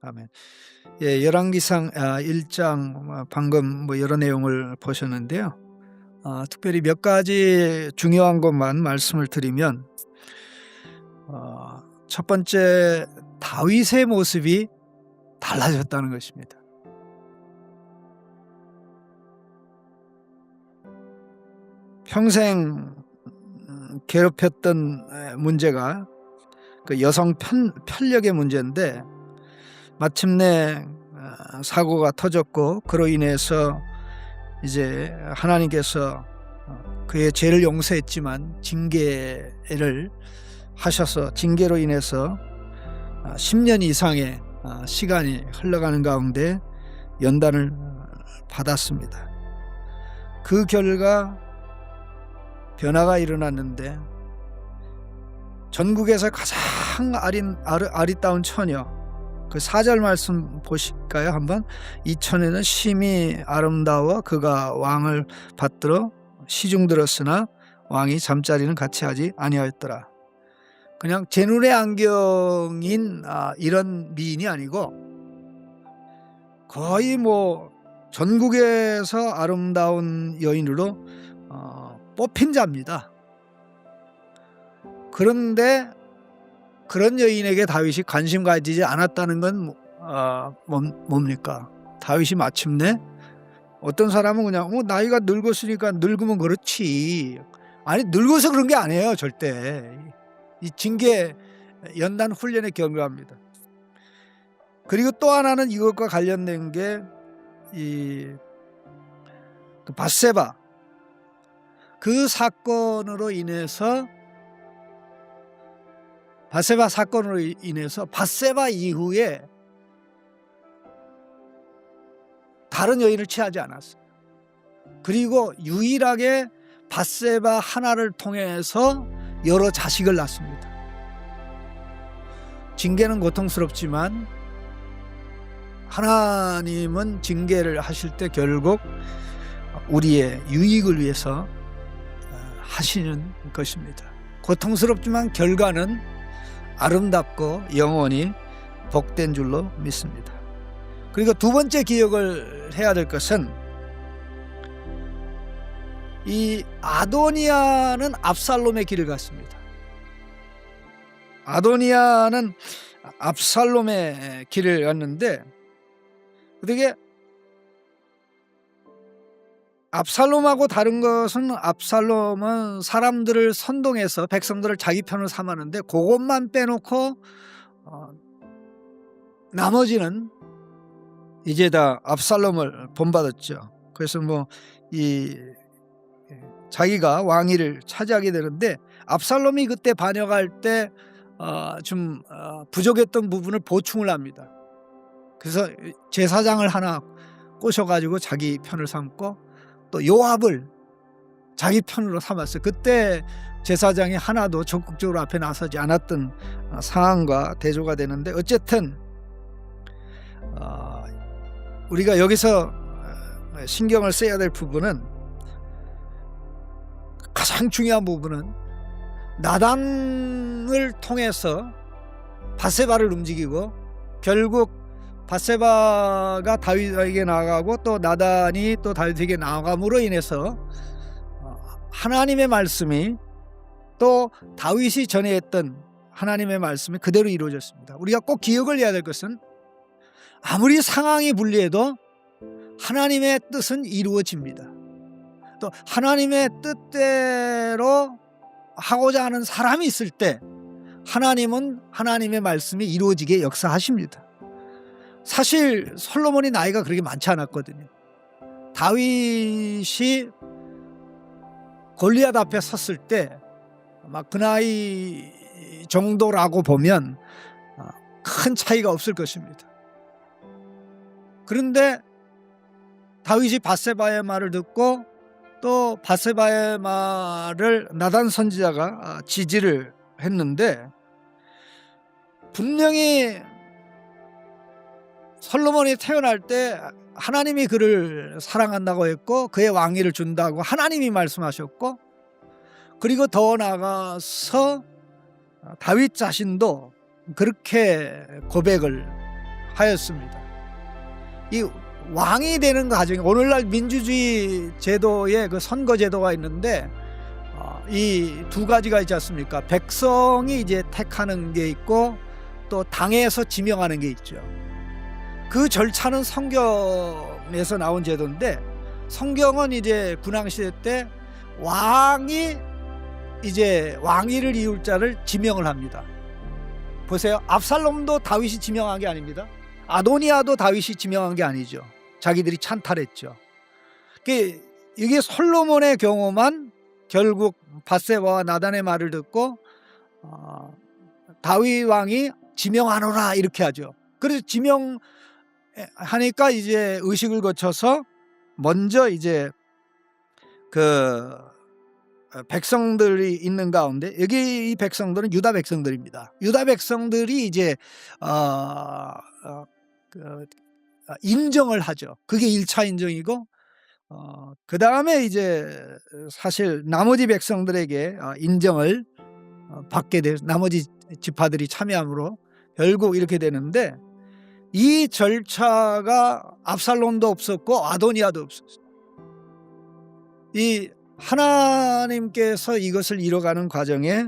아멘. 예, 열왕기상 1장 방금 뭐 여러 내용을 보셨는데요. 특별히 몇 가지 중요한 것만 말씀을 드리면 첫 번째, 다윗의 모습이 달라졌다는 것입니다. 평생 괴롭혔던 문제가 그 여성 편력의 문제인데 마침내 사고가 터졌고 그로 인해서 이제 하나님께서 그의 죄를 용서했지만 징계를 하셔서 징계로 인해서 10년 이상의 시간이 흘러가는 가운데 연단을 받았습니다. 그 결과 변화가 일어났는데 전국에서 가장 아리따운 처녀, 그 4절 말씀 보실까요? 한번. 이 처녀는 심히 아름다워 그가 왕을 받들어 시중들었으나 왕이 잠자리는 같이 하지 아니하였더라. 그냥 제 눈의 안경인 이런 미인이 아니고 거의 뭐 전국에서 아름다운 여인으로 뽑힌 자입니다. 그런데 그런 여인에게 다윗이 관심 가지지 않았다는 건 뭡니까? 다윗이 마침내 어떤 사람은 그냥 나이가 늙었으니까 늙으면 그렇지. 아니, 늙어서 그런 게 아니에요, 절대. 이 징계 연단 훈련의 결과입니다. 그리고 또 하나는 이것과 관련된 게 그 밧세바, 그 사건으로 인해서 밧세바 이후에 다른 여인을 취하지 않았어요. 그리고 유일하게 밧세바 하나를 통해서 여러 자식을 낳습니다. 징계는 고통스럽지만 하나님은 징계를 하실 때 결국 우리의 유익을 위해서 하시는 것입니다. 고통스럽지만 결과는 아름답고 영원히 복된 줄로 믿습니다. 그리고 두 번째 기억을 해야 될 것은 이 아도니아는 압살롬의 길을 갔습니다. 아도니아는 압살롬의 길을 갔는데 어떻게 압살롬하고 다른 것은 압살롬은 사람들을 선동해서 백성들을 자기 편으로 삼았는데 그것만 빼놓고 나머지는 이제 다 압살롬을 본받았죠. 그래서 뭐 자기가 왕위를 차지하게 되는데 압살롬이 그때 반역할 때 좀 부족했던 부분을 보충을 합니다. 그래서 제사장을 하나 꼬셔가지고 자기 편을 삼고 또 요압을 자기 편으로 삼았어요. 그때 제사장이 하나도 적극적으로 앞에 나서지 않았던 상황과 대조가 되는데 어쨌든 우리가 여기서 신경을 써야 될 부분은, 가장 중요한 부분은 나단을 통해서 밧세바를 움직이고 결국 밧세바가 다윗에게 나아가고 또 나단이 또 다윗에게 나아감으로 인해서 하나님의 말씀이 또 다윗이 전해했던 하나님의 말씀이 그대로 이루어졌습니다. 우리가 꼭 기억을 해야 될 것은 아무리 상황이 불리해도 하나님의 뜻은 이루어집니다. 또 하나님의 뜻대로 하고자 하는 사람이 있을 때 하나님은 하나님의 말씀이 이루어지게 역사하십니다. 사실 솔로몬이 나이가 그렇게 많지 않았거든요. 다윗이 골리앗 앞에 섰을 때 아마 그 나이 정도라고 보면 큰 차이가 없을 것입니다. 그런데 다윗이 밧세바의 말을 듣고 또 밧세바의 말을 나단 선지자가 지지를 했는데 분명히 솔로몬이 태어날 때 하나님이 그를 사랑한다고 했고 그의 왕위를 준다고 하나님이 말씀하셨고, 그리고 더 나아가서 다윗 자신도 그렇게 고백을 하였습니다. 이 왕이 되는 과정이 오늘날 민주주의 제도의 그 선거 제도가 있는데 이 두 가지가 있지 않습니까? 백성이 이제 택하는 게 있고 또 당에서 지명하는 게 있죠. 그 절차는 성경에서 나온 제도인데 성경은 이제 군왕시대 때 왕이 이제 왕위를 이을 자를 지명을 합니다. 보세요. 압살롬도 다윗이 지명한 게 아닙니다. 아도니아도 다윗이 지명한 게 아니죠. 자기들이 찬탈했죠. 이게 솔로몬의 경우만 결국 밧세바와 나단의 말을 듣고 다윗 왕이 지명하노라 이렇게 하죠. 그래서 지명하니까 이제 의식을 거쳐서 먼저 이제 그 백성들이 있는 가운데 여기 이 백성들은 유다 백성들입니다. 유다 백성들이 이제 인정을 하죠. 그게 1차 인정이고 그 다음에 이제 사실 나머지 백성들에게 인정을 받게 돼서 나머지 지파들이 참여함으로 결국 이렇게 되는데 이 절차가 압살롬도 없었고 아도니아도 없었어요. 이 하나님께서 이것을 이뤄가는 과정에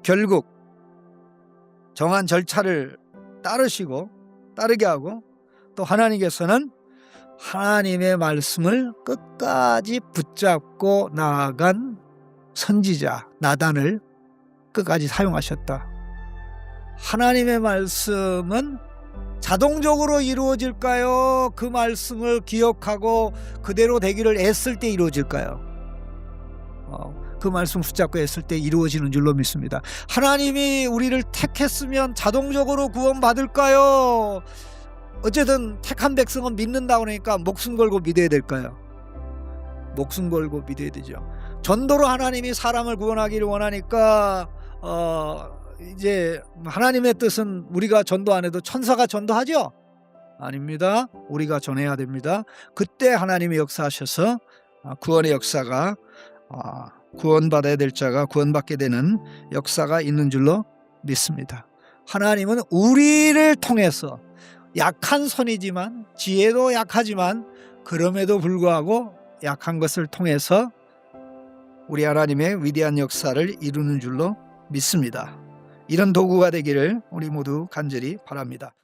결국 정한 절차를 따르게 하고 또 하나님께서는 하나님의 말씀을 끝까지 붙잡고 나아간 선지자 나단을 끝까지 사용하셨다. 하나님의 말씀은 자동적으로 이루어질까요? 그 말씀을 기억하고 그대로 되기를 애쓸 때 이루어질까요? 그 말씀 붙잡고 애쓸 때 이루어지는 줄로 믿습니다. 하나님이 우리를 택했으면 자동적으로 구원받을까요? 어쨌든 택한 백성은 믿는다고 하니까 목숨 걸고 믿어야 될까요? 목숨 걸고 믿어야 되죠. 전도로 하나님이 사람을 구원하기를 원하니까 이제 하나님의 뜻은 우리가 전도 안 해도 천사가 전도하죠? 아닙니다. 우리가 전해야 됩니다. 그때 하나님이 역사하셔서 구원의 역사가 구원받아야 될 자가 구원받게 되는 역사가 있는 줄로 믿습니다. 하나님은 우리를 통해서 약한 손이지만 지혜도 약하지만 그럼에도 불구하고 약한 것을 통해서 우리 하나님의 위대한 역사를 이루는 줄로 믿습니다. 이런 도구가 되기를 우리 모두 간절히 바랍니다.